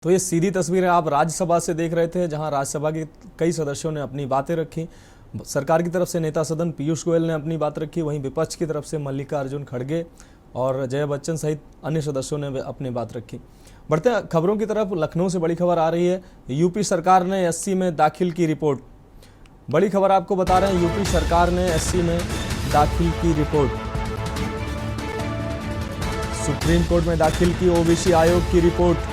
तो ये सीधी तस्वीरें आप राज्यसभा से देख रहे थे, जहां राज्यसभा के कई सदस्यों ने अपनी बातें रखी। सरकार की तरफ से नेता सदन पीयूष गोयल ने अपनी बात रखी, वहीं विपक्ष की तरफ से मल्लिकार्जुन खड़गे और जया बच्चन सहित अन्य सदस्यों ने अपनी बात रखी। बढ़ते हैं खबरों की तरफ। लखनऊ से बड़ी खबर आ रही है। यूपी सरकार ने एससी में दाखिल की रिपोर्ट। बड़ी खबर आपको बता रहे हैं, यूपी सरकार ने एससी में दाखिल की रिपोर्ट। सुप्रीम कोर्ट में दाखिल की ओबीसी आयोग की रिपोर्ट।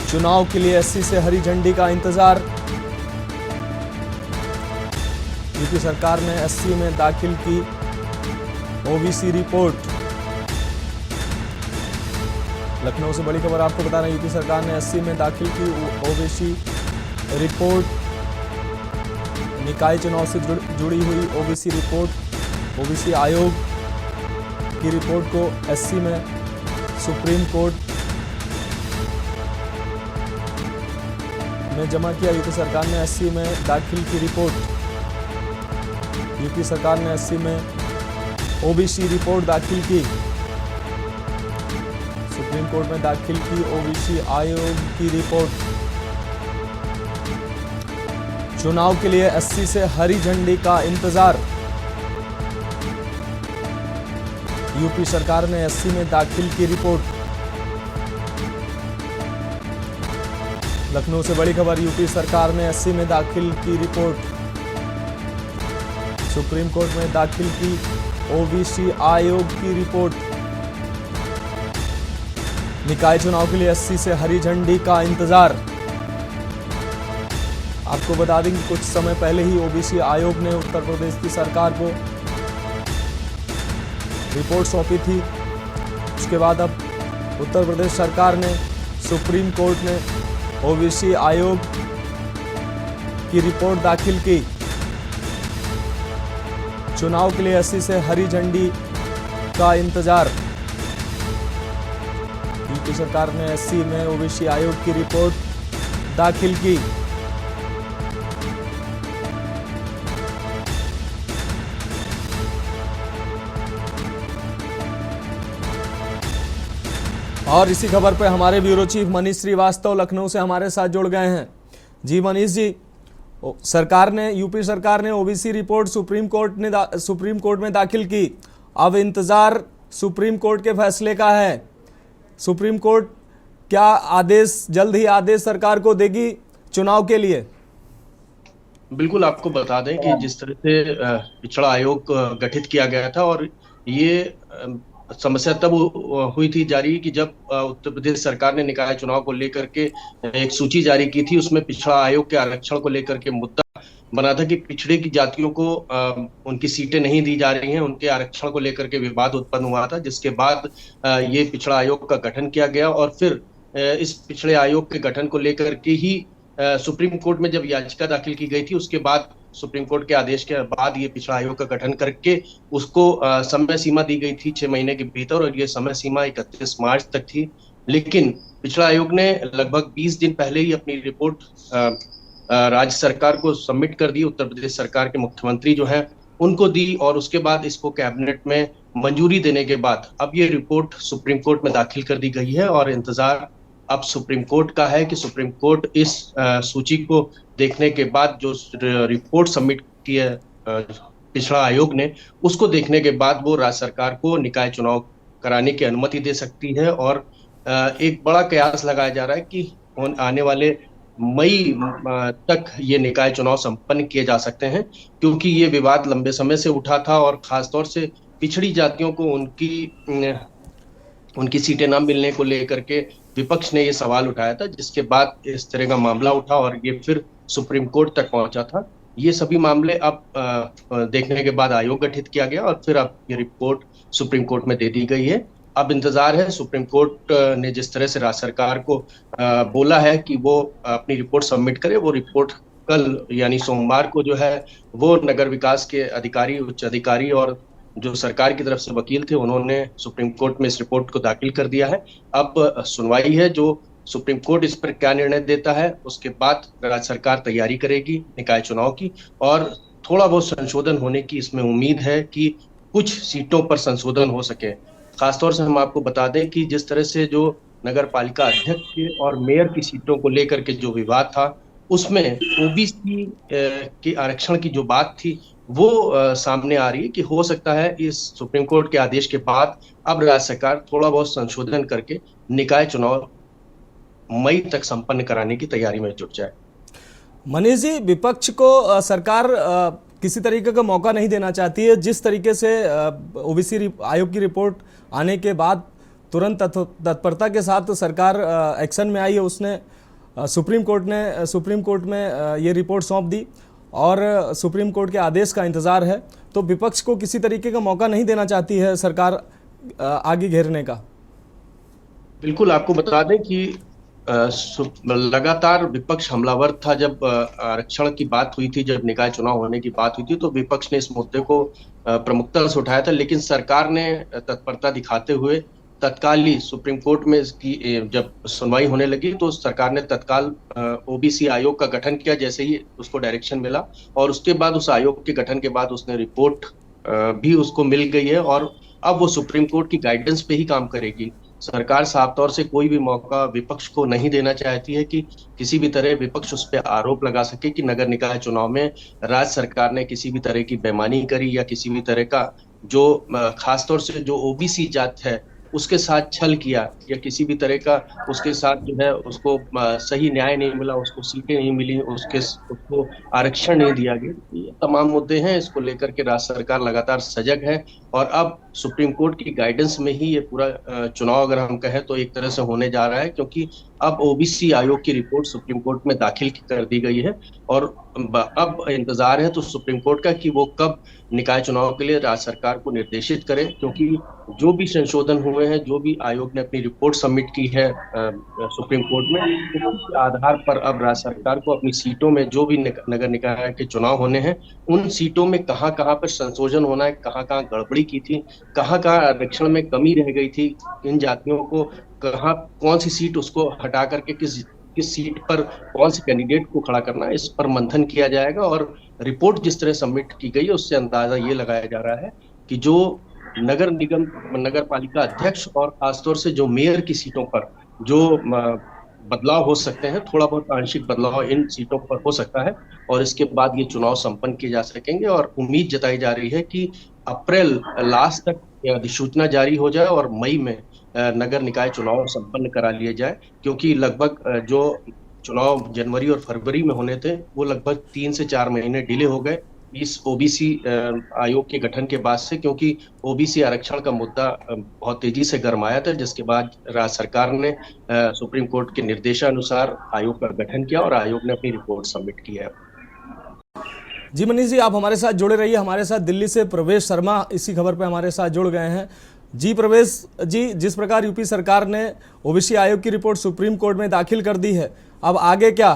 चुनाव के लिए एससी से हरी झंडी का इंतजार। यूपी सरकार ने एससी में दाखिल की ओबीसी रिपोर्ट। लखनऊ से बड़ी खबर आपको बता रहे हैं, यूपी सरकार ने एससी में दाखिल की ओबीसी रिपोर्ट। निकाय चुनाव से जुड़ी हुई ओबीसी रिपोर्ट, ओबीसी आयोग की रिपोर्ट को एससी में सुप्रीम कोर्ट में जमा किया। यूपी सरकार ने एससी में दाखिल की रिपोर्ट। यूपी सरकार ने एससी में ओबीसी रिपोर्ट दाखिल की। सुप्रीम कोर्ट में दाखिल की ओबीसी आयोग की रिपोर्ट। चुनाव के लिए एससी से हरी झंडी का इंतजार। यूपी सरकार ने एससी में दाखिल की रिपोर्ट। लखनऊ से बड़ी खबर, यूपी सरकार ने एससी में दाखिल की रिपोर्ट। सुप्रीम कोर्ट में दाखिल की ओबीसी आयोग की रिपोर्ट। निकाय चुनाव के लिए एससी से हरी झंडी का इंतजार। आपको बता दें कि कुछ समय पहले ही ओबीसी आयोग ने उत्तर प्रदेश की सरकार को रिपोर्ट सौंपी थी। उसके बाद अब उत्तर प्रदेश सरकार ने सुप्रीम कोर्ट ने ओबीसी आयोग की रिपोर्ट दाखिल की। चुनाव के लिए एससी से हरी झंडी का इंतजार। यूपी सरकार ने एससी में ओबीसी आयोग की रिपोर्ट दाखिल की। और इसी खबर पे हमारे ब्यूरो चीफ मनीष श्रीवास्तव लखनऊ से हमारे साथ जुड़ गए हैं। जी मनीष जी, यूपी सरकार ने ओबीसी रिपोर्ट सुप्रीम कोर्ट में दाखिल की। अब इंतजार सुप्रीम कोर्ट के फैसले का है। सुप्रीम कोर्ट क्या जल्द ही आदेश सरकार को देगी चुनाव के लिए? बिल्कुल, आपको बता दें कि जिस तरह से पिछड़ा आयोग गठित किया गया था, और ये समस्या तब हुई थी जारी कि जब उत्तर प्रदेश सरकार ने निकाय चुनाव को लेकर के एक सूची जारी की थी। उसमें पिछड़ा आयोग के आरक्षण को लेकर के मुद्दा बना था कि पिछड़े की जातियों को उनकी सीटें नहीं दी जा रही हैं, उनके आरक्षण को लेकर के विवाद उत्पन्न हुआ था, जिसके बाद ये पिछड़ा आयोग का गठन किया गया। और फिर इस पिछड़े आयोग के गठन को लेकर के ही सुप्रीम कोर्ट में जब याचिका दाखिल की गई थी, उसके बाद सुप्रीम कोर्ट के आदेश के बाद ये पिछड़ा आयोग का गठन करके उसको समय सीमा दी गई थी 6 महीने के भीतर, और ये समय सीमा 31 मार्च तक थी। लेकिन पिछड़ा आयोग ने लगभग 20 दिन पहले ही अपनी रिपोर्ट राज्य सरकार को सबमिट कर दी। उत्तर प्रदेश सरकार के मुख्यमंत्री जो हैं उनको दी, और उसके बाद इसको कैबिनेट में मंजूरी देने के बाद अब ये रिपोर्ट सुप्रीम कोर्ट में दाखिल कर दी गई है। और इंतजार अब सुप्रीम कोर्ट का है कि सुप्रीम कोर्ट इस सूची को देखने के बाद जो रिपोर्ट सबमिट की है पिछड़ा आयोग ने, उसको देखने के बाद वो राज्य सरकार को निकाय चुनाव कराने की अनुमति दे सकती है। और एक बड़ा कयास लगाया जा रहा है कि आने वाले मई तक ये निकाय चुनाव संपन्न किए जा सकते हैं, क्योंकि ये विवाद लंबे समय से उठा था और खासतौर से पिछड़ी जातियों को उनकी सीटें न मिलने को लेकर के विपक्ष ने ये सवाल उठाया था, जिसके बाद इस तरह का मामला उठा और ये फिर सुप्रीम कोर्ट तक पहुंचा था। ये सभी मामले अब देखने के बाद आयोग गठित किया गया और फिर अब ये रिपोर्ट सुप्रीम कोर्ट में दे दी गई है। अब इंतजार है, सुप्रीम कोर्ट ने जिस तरह से राज्य सरकार को बोला है कि वो अपनी रिपोर्ट सबमिट करे, वो रिपोर्ट कल यानी सोमवार को जो है वो नगर विकास के अधिकारी, उच्च अधिकारी और जो सरकार की तरफ से वकील थे, उन्होंने सुप्रीम कोर्ट में इस रिपोर्ट को दाखिल कर दिया है। अब सुनवाई है, जो सुप्रीम कोर्ट इस पर क्या निर्णय देता है, उसके बाद राज्य सरकार तैयारी करेगी निकाय चुनाव की, और थोड़ा बहुत संशोधन होने की इसमें उम्मीद है कि कुछ सीटों पर संशोधन हो सके। खासतौर से हम आपको बता दें कि जिस तरह से जो नगर पालिका अध्यक्ष के और मेयर की सीटों को लेकर के जो विवाद था, उसमें ओबीसी के आरक्षण की जो बात थी वो सामने आ रही है कि हो सकता है इस सुप्रीम कोर्ट के आदेश के बाद अब राज्य सरकार थोड़ा बहुत संशोधन करके निकाय चुनाव मई तक संपन्न कराने की तैयारी में जुट जाए। मनीष जी, विपक्ष को सरकार किसी तरीके का मौका नहीं देना चाहती है। जिस तरीके से ओबीसी आयोग की रिपोर्ट आने के बाद तुरंत तत्परता के साथ सरकार एक्शन में आई है, उसने सुप्रीम कोर्ट में ये रिपोर्ट सौंप दी और सुप्रीम कोर्ट के आदेश का इंतजार है। तो विपक्ष को किसी तरीके का मौका नहीं देना चाहती है सरकार आगे घेरने का। बिल्कुल, आपको बता दें कि लगातार विपक्ष हमलावर था। जब आरक्षण की बात हुई थी, जब निकाय चुनाव होने की बात हुई थी, तो विपक्ष ने इस मुद्दे को प्रमुखता से उठाया था, लेकिन सरकार ने तत्परता दिखाते हुए तत्काल ही सुप्रीम कोर्ट में इसकी जब सुनवाई होने लगी तो सरकार ने तत्काल ओबीसी आयोग का गठन किया जैसे ही उसको डायरेक्शन मिला, और उसके बाद उस आयोग के गठन के बाद उसने रिपोर्ट भी उसको मिल गई है और अब वो सुप्रीम कोर्ट की गाइडेंस पे ही काम करेगी। सरकार साफ तौर से कोई भी मौका विपक्ष को नहीं देना चाहती है कि किसी भी तरह विपक्ष उस पर आरोप लगा सके कि नगर निकाय चुनाव में राज्य सरकार ने किसी भी तरह की बेईमानी करी या किसी भी तरह का जो खासतौर से जो ओबीसी जात है उसके साथ छल किया या किसी भी तरह का उसके साथ जो है उसको सही न्याय नहीं मिला, उसको सीटें नहीं मिली, उसको आरक्षण नहीं दिया गया। ये तमाम मुद्दे हैं, इसको लेकर के राज्य सरकार लगातार सजग है और अब सुप्रीम कोर्ट की गाइडेंस में ही ये पूरा चुनाव अगर हम कहें तो एक तरह से होने जा रहा है, क्योंकि अब ओबीसी आयोग की रिपोर्ट सुप्रीम कोर्ट में दाखिल कर दी गई है और अब इंतजार है तो सुप्रीम कोर्ट का कि वो कब निकाय चुनाव के लिए राज्य सरकार को निर्देशित करे, क्योंकि जो भी संशोधन हुए हैं, जो भी आयोग ने अपनी रिपोर्ट सबमिट की है सुप्रीम कोर्ट में, उसके आधार पर अब राज्य सरकार को अपनी सीटों में जो भी नगर निकाय के चुनाव होने हैं उन सीटों में कहाँ कहाँ पर संशोधन होना है, कहाँ कहाँ गड़बड़ी की थी, कहाँ कहाँ आरक्षण में कमी रह गई थी, इन जातियों को कहाँ कौन सी सीट उसको हटा करके किस सीट पर कौन से कैंडिडेट को खड़ा करना है, इस पर मंथन किया जाएगा। और रिपोर्ट जिस तरह सबमिट की गई है उससे अंदाजा ये लगाया जा रहा है कि जो नगर निगम नगर पालिका अध्यक्ष और खासतौर से जो मेयर की सीटों पर जो बदलाव हो सकते हैं, थोड़ा बहुत आंशिक बदलाव इन सीटों पर हो सकता है और इसके बाद ये चुनाव संपन्न किए जा सकेंगे और उम्मीद जताई जा रही है कि अप्रैल लास्ट तक अधिसूचना जारी हो जाए और मई में नगर निकाय चुनाव संपन्न करा लिए जाए, क्योंकि लगभग जो चुनाव जनवरी और फरवरी में होने थे वो लगभग 3 से 4 महीने डिले हो गए इस ओबीसी आयोग के गठन के बाद से, क्योंकि ओबीसी आरक्षण का मुद्दा बहुत तेजी से गरमाया था, जिसके बाद राज्य सरकार ने सुप्रीम कोर्ट के निर्देशानुसार आयोग का गठन किया और आयोग ने अपनी रिपोर्ट सबमिट की है। जी मनीष जी, आप हमारे साथ जुड़े रहिए। हमारे साथ दिल्ली से प्रवेश शर्मा इसी खबर पे हमारे साथ जुड़ गए हैं। जी प्रवेश जी, जिस प्रकार यूपी सरकार ने ओबीसी आयोग की रिपोर्ट सुप्रीम कोर्ट में दाखिल कर दी है, अब आगे क्या?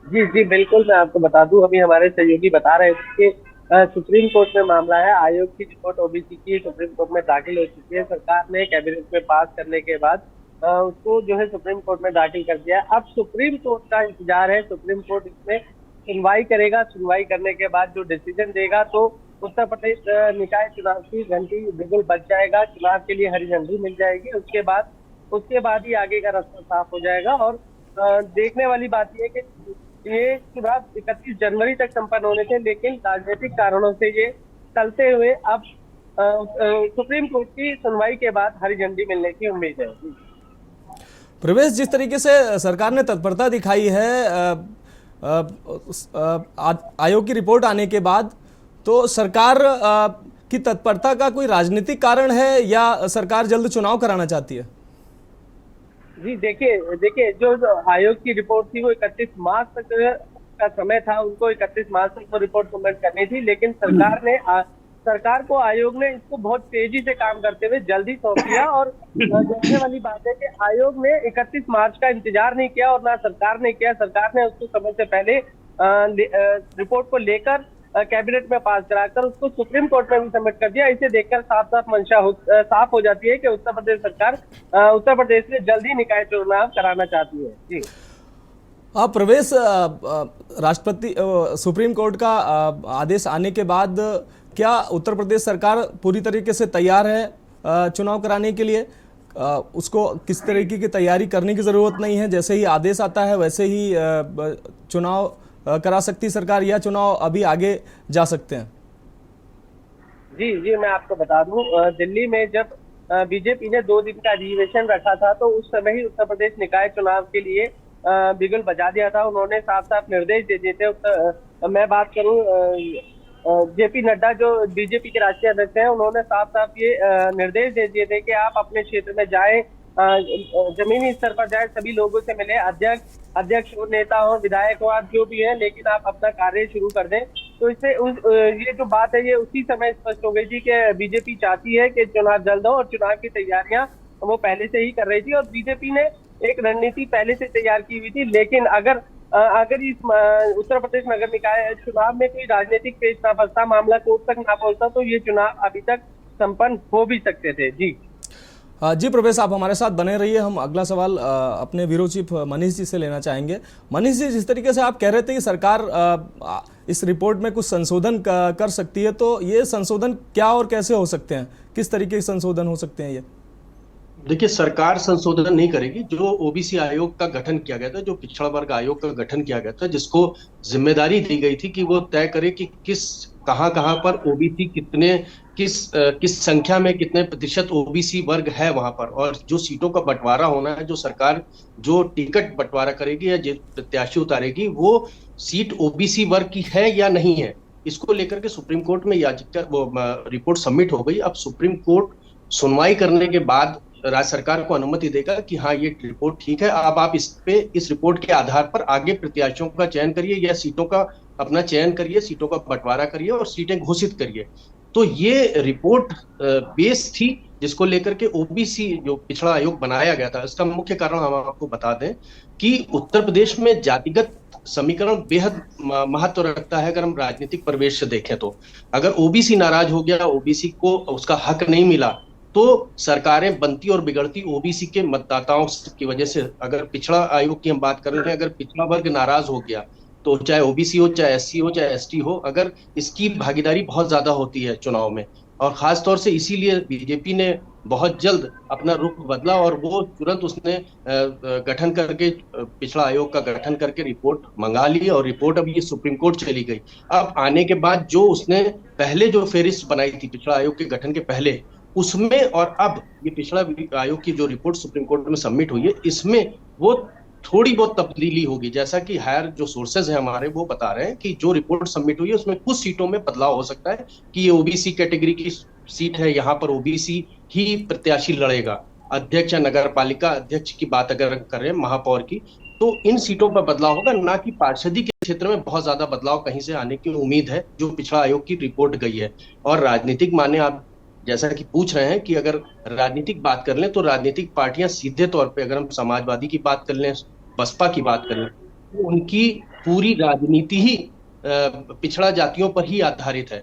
जी जी बिल्कुल, मैं आपको बता दूं, अभी हमारे सहयोगी बता रहे थे कि सुप्रीम कोर्ट में मामला है। आयोग की रिपोर्ट ओबीसी की सुप्रीम कोर्ट में दाखिल हो चुकी है। सरकार ने कैबिनेट में पास करने के बाद उसको जो है सुप्रीम कोर्ट में दाखिल कर दिया। अब सुप्रीम कोर्ट का इंतजार है। सुप्रीम कोर्ट इसमें सुनवाई करेगा। सुनवाई करने के बाद जो डिसीजन देगा तो उत्तर प्रदेश निकाय चुनाव की घंटी बिल्कुल बच जाएगा, चुनाव के लिए हरी झंडी मिल जाएगी। उसके बाद ही आगे का रास्ता साफ हो जाएगा। और देखने वाली बात यह है कि ये चुनाव 31 जनवरी तक संपन्न होने थे, लेकिन राजनीतिक कारणों से ये चलते हुए अब सुप्रीम कोर्ट की सुनवाई के बाद हरी झंडी मिलने की उम्मीद है। प्रवेश, जिस तरीके से सरकार ने तत्परता दिखाई है आयोग की रिपोर्ट आने के बाद, तो सरकार की तत्परता का कोई राजनीतिक कारण है या सरकार जल्द चुनाव कराना चाहती है? जी देखिए जो आयोग की रिपोर्ट थी वो 31 मार्च तक का समय था, उनको 31 मार्च तक वो रिपोर्ट सबमिट करनी थी, लेकिन सरकार को आयोग ने इसको बहुत तेजी से काम करते हुए जल्दी सौंप दिया। और देखने वाली बात है कि आयोग ने 31 मार्च का इंतजार नहीं किया और ना सरकार ने किया। सरकार ने उसको समय से पहले रिपोर्ट को लेकर कैबिनेट में पास कराकर उसको सुप्रीम कोर्ट में भी सबमिट कर दिया। इसे देखकर साफ साफ मंशा साफ हो जाती है कि उत्तर प्रदेश सरकार उत्तर प्रदेश में जल्दी निकाय चुनाव कराना चाहती है। जी प्रवेश, राष्ट्रपति सुप्रीम कोर्ट का आदेश आने के बाद क्या उत्तर प्रदेश सरकार पूरी तरीके से तैयार है चुनाव कराने के लिए? उसको किस तरीके की तैयारी करने की ज़रूरत नहीं है, जैसे ही आदेश आता है वैसे ही चुनाव करा सकती सरकार, या चुनाव अभी आगे जा सकते हैं? जी जी, मैं आपको बता दूं, दिल्ली में जब बीजेपी ने 2 दिन का अधिवेशन रखा था तो उस समय ही उत्तर प्रदेश निकाय चुनाव के लिए बिगुल बजा दिया था। उन्होंने साफ साफ निर्देश दे दिए थे। मैं बात करूं, जेपी नड्डा जो बीजेपी के राष्ट्रीय अध्यक्ष हैं, उन्होंने साफ साफ ये निर्देश दे दिए थे कि आप अपने क्षेत्र में जाएं, जमीनी स्तर पर जाए, सभी लोगों से मिले, अध्यक्ष हो, नेता हो, विधायक हो, आप जो भी हैं, लेकिन आप अपना कार्य शुरू कर दें। तो इससे ये जो बात है ये उसी समय स्पष्ट हो गई थी कि बीजेपी चाहती है कि चुनाव जल्द हो, और चुनाव की तैयारियां वो पहले से ही कर रही थी, और बीजेपी ने एक रणनीति पहले से तैयार की हुई थी। लेकिन अगर इस उत्तर प्रदेश नगर निकाय चुनाव में कोई राजनीतिक पेच ना फंसता, मामला कोर्ट तक ना पहुंचता, तो ये चुनाव अभी तक संपन्न हो भी सकते थे। जी जी प्रवेश, आप हमारे साथ बने रहिए। हम अगला सवाल अपने ब्यूरो चीफ मनीष जी से लेना चाहेंगे। मनीष जी, जिस तरीके से आप कह रहे थे कि सरकार इस रिपोर्ट में कुछ संशोधन कर सकती है, तो ये संशोधन क्या और कैसे हो सकते हैं? किस तरीके के संशोधन हो सकते हैं ये? देखिए, सरकार संशोधन नहीं करेगी। जो ओबीसी आयोग का गठन किया गया था, जो पिछड़ा वर्ग आयोग का गठन किया गया था, जिसको जिम्मेदारी दी गई थी कि वो तय करे कि कहां पर ओबीसी किस संख्या में कितने प्रतिशत ओबीसी वर्ग है वहां पर, और जो सीटों का बंटवारा होना है, जो सरकार जो टिकट बंटवारा करेगी या जो प्रत्याशी उतारेगी, वो सीट ओबीसी वर्ग की है या नहीं है, इसको लेकर के सुप्रीम कोर्ट में याचिका रिपोर्ट सबमिट हो गई। अब सुप्रीम कोर्ट सुनवाई करने के बाद राज्य सरकार को अनुमति देगा कि हाँ, ये रिपोर्ट ठीक है। अब आप इस रिपोर्ट के आधार पर आगे प्रत्याशियों का चयन करिए या सीटों का अपना चयन करिए, सीटों का बंटवारा करिए और सीटें घोषित करिए। तो ये रिपोर्ट बेस थी जिसको लेकर के ओबीसी जो पिछड़ा आयोग बनाया गया था। इसका मुख्य कारण हम आपको बता दें कि उत्तर प्रदेश में जातिगत समीकरण बेहद महत्व रखता है। अगर हम राजनीतिक परिवेश से देखें तो अगर ओबीसी नाराज हो गया, ओबीसी को उसका हक नहीं मिला, तो सरकारें बनती और बिगड़ती ओबीसी के मतदाताओं की वजह से। अगर पिछड़ा आयोग की हम बात कर रहे हैं, अगर पिछड़ा वर्ग नाराज हो गया तो चाहे ओबीसी हो, चाहे एससी हो, चाहे एसटी हो, अगर इसकी भागीदारी बहुत ज्यादा होती है चुनाव में, और खास तौर से इसीलिए बीजेपी ने बहुत जल्द अपना रुख बदला और वो तुरंत उसने गठन करके पिछड़ा आयोग का गठन करके रिपोर्ट मंगा ली, और रिपोर्ट अब ये सुप्रीम कोर्ट चली गई। अब आने के बाद जो उसने पहले जो फेरिस्त बनाई थी पिछड़ा आयोग के गठन के पहले, उसमें और अब ये पिछड़ा आयोग की जो रिपोर्ट सुप्रीम कोर्ट में सबमिट हुई है, इसमें वो थोड़ी बहुत तब्दीली होगी। जैसा कि हायर जो सोर्सेज है हमारे, वो बता रहे हैं कि जो रिपोर्ट सबमिट हुई है उसमें कुछ सीटों में बदलाव हो सकता है कि ये ओबीसी कैटेगरी की सीट है, यहाँ पर ओबीसी ही प्रत्याशी लड़ेगा। अध्यक्ष या नगर पालिका अध्यक्ष की बात अगर करें, महापौर की, तो इन सीटों पर बदलाव होगा, ना कि पार्षदी के क्षेत्र में बहुत ज्यादा बदलाव कहीं से आने की उम्मीद है, जो पिछड़ा आयोग की रिपोर्ट गई है। और राजनीतिक माने आप जैसा कि पूछ रहे हैं कि अगर राजनीतिक बात कर लें तो राजनीतिक पार्टियां सीधे तौर पे, अगर हम समाजवादी की बात कर लें, बसपा की बात कर लें, तो उनकी पूरी राजनीति ही पिछड़ा जातियों पर ही आधारित है।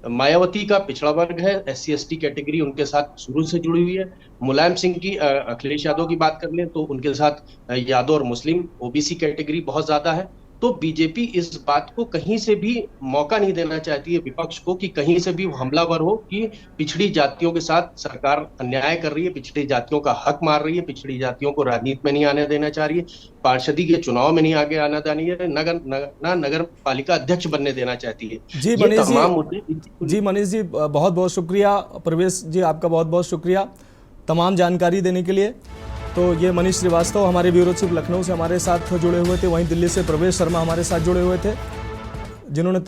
मायावती का पिछड़ा वर्ग है, एससी एसटी कैटेगरी उनके साथ शुरू से जुड़ी हुई है। मुलायम सिंह की, अखिलेश यादव की बात कर लें तो उनके साथ यादव और मुस्लिम ओबीसी कैटेगरी बहुत ज्यादा है। तो बीजेपी इस बात को कहीं से भी मौका नहीं देना चाहती है विपक्ष को कि कहीं से भी हमलावर हो कि पिछड़ी जातियों के साथ सरकार अन्याय कर रही है, पिछड़ी जातियों का हक मार रही है, पिछड़ी जातियों को राजनीति में नहीं आने देना चाह रही है, पार्षदी के चुनाव में नहीं आगे आना चाह रही है, नगर पालिका अध्यक्ष बनने देना चाहती है। जी मनीष जी, बहुत बहुत शुक्रिया। प्रवेश जी, आपका बहुत बहुत शुक्रिया तमाम जानकारी देने के लिए। तो ये मनीष श्रीवास्तव हमारे ब्यूरो चीफ लखनऊ से हमारे साथ जुड़े हुए थे, वहीं दिल्ली से प्रवेश शर्मा हमारे साथ जुड़े हुए थे, जिन्होंने